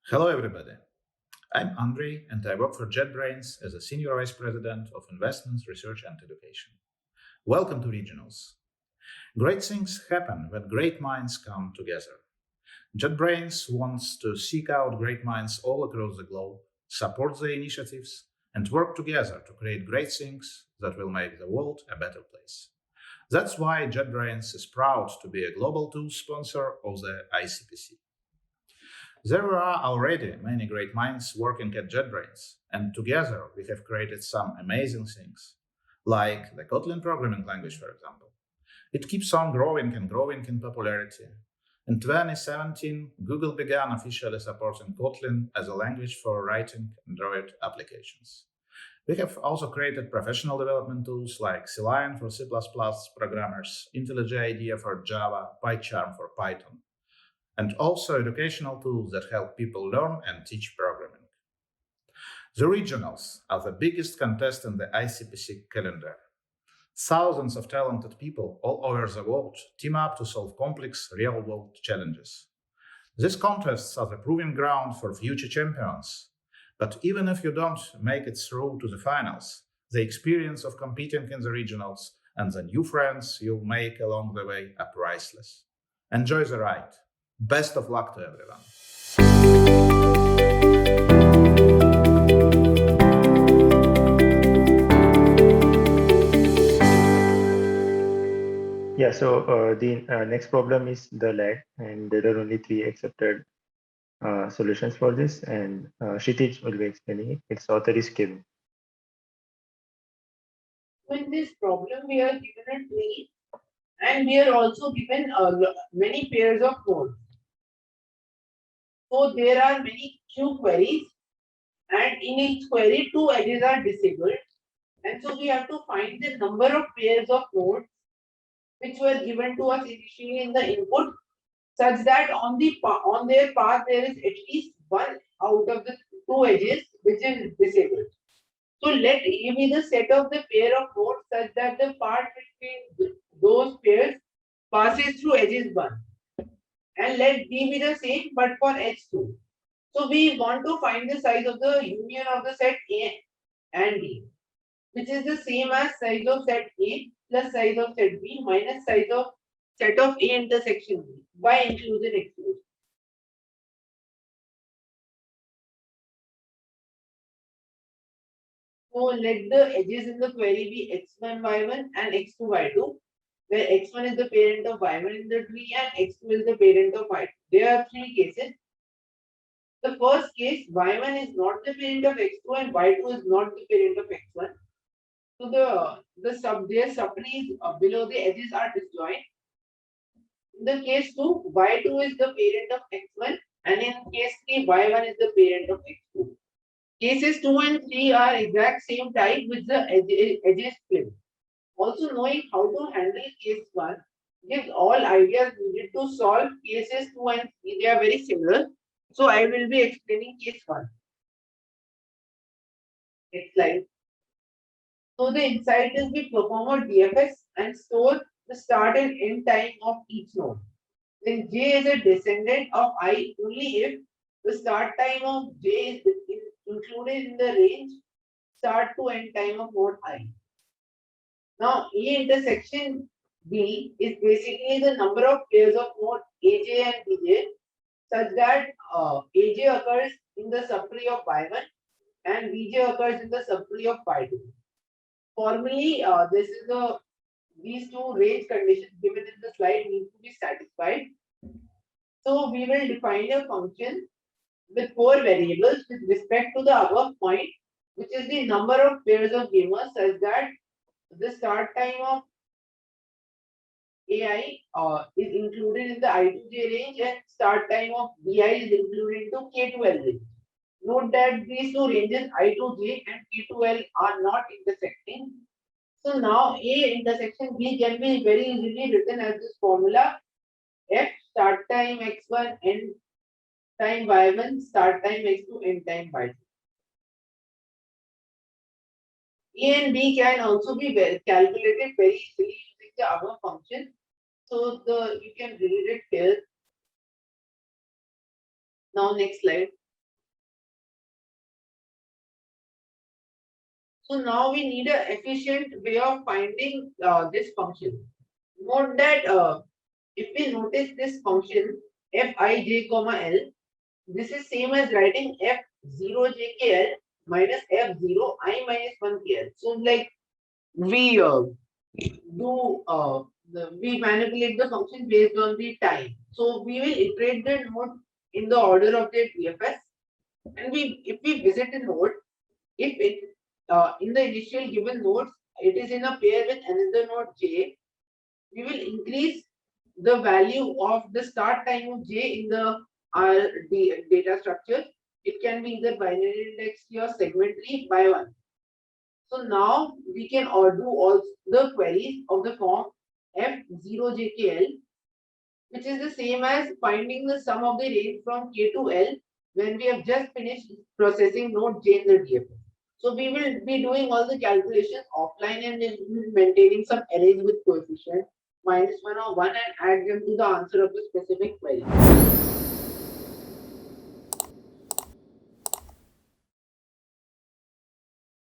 Hello, everybody. I'm Andrei, and I work for JetBrains as a Senior Vice President of Investments, Research, and Education. Welcome to Regionals. Great things happen when great minds come together. JetBrains wants to seek out great minds all across the globe, support their initiatives, and work together to create great things that will make the world a better place. That's why JetBrains is proud to be a Global Tools sponsor of the ICPC. There are already many great minds working at JetBrains, and together we have created some amazing things, like the Kotlin programming language, for example. It keeps on growing and growing in popularity. In 2017, Google began officially supporting Kotlin as a language for writing Android applications. We have also created professional development tools like Cline for C++ programmers, IntelliJ IDEA for Java, PyCharm for Python, and also educational tools that help people learn and teach programming. The regionals are the biggest contest in the ICPC calendar. Thousands of talented people all over the world team up to solve complex real world challenges. These contests are the proving ground for future champions. But even if you don't make it through to the finals, the experience of competing in the regionals and the new friends you'll make along the way are priceless. Enjoy the ride. Best of luck to everyone. The next problem is the lag, and there are only three accepted solutions for this, and Kshitij will be explaining it. Its author is Kevin. In this problem, we are given a tree and we are also given many pairs of nodes. So there are many Q queries, and in each query, two edges are disabled. And so we have to find the number of pairs of nodes which were given to us initially in the input, such that on their path there is at least one out of the two edges which is disabled. So let A be the set of the pair of nodes such that the part between those pairs passes through edges 1. And let D be the same but for H2. So we want to find the size of the union of the set A and D, which is the same as size of set A plus size of set B minus size of set of A intersection B by inclusion exclusion. So let the edges in the query be x1, y1 and x2, y2, where x1 is the parent of y1 in the tree and x2 is the parent of y2. There are three cases. The first case, y1 is not the parent of x2 and y2 is not the parent of x1. So their subtrees below the edges are disjoint. In the case 2, y2 is the parent of x1 and in case 3, y1 is the parent of x2. Cases 2 and 3 are exact same type with the edges flipped. Also knowing how to handle case 1 gives all ideas needed to solve cases 2 and 3. They are very similar. So I will be explaining case 1. Next slide. So the insight is we perform a DFS and store the start and end time of each node. Then J is a descendant of I only if the start time of J is included in the range start to end time of node I. Now A intersection B is basically the number of pairs of node AJ and BJ such that AJ occurs in the subtree of Y1 and BJ occurs in the subtree of Y2. Formally, these two range conditions given in the slide need to be satisfied. So we will define a function with four variables with respect to the above point, which is the number of pairs of gamers such that the start time of AI is included in the I2J range and start time of BI is included into K2L range. Note that these two ranges I2J and K2L are not intersecting. So now A intersection B can be very easily written as this formula F start time x1 end time y1 start time x2 end time y2. A and B can also be calculated very easily using the above function. So you can read it here. Now next slide. So now we need an efficient way of finding this function. Note that if we notice this function Fij comma L, this is same as writing F0 JKL minus F0 I minus 1KL. So like we do we manipulate the function based on the time. So we will iterate the node in the order of their DFS, and if we visit a node, if it in the initial given nodes it is in a pair with another node J, we will increase the value of the start time of J in the data structure. It can be either binary indexed or segmentally by 1. So now we can do all the queries of the form F0 JKL, which is the same as finding the sum of the range from K to L when we have just finished processing node J in the DFS. So we will be doing all the calculations offline and maintaining some arrays with coefficient -1 or 1 and add them to the answer of the specific query.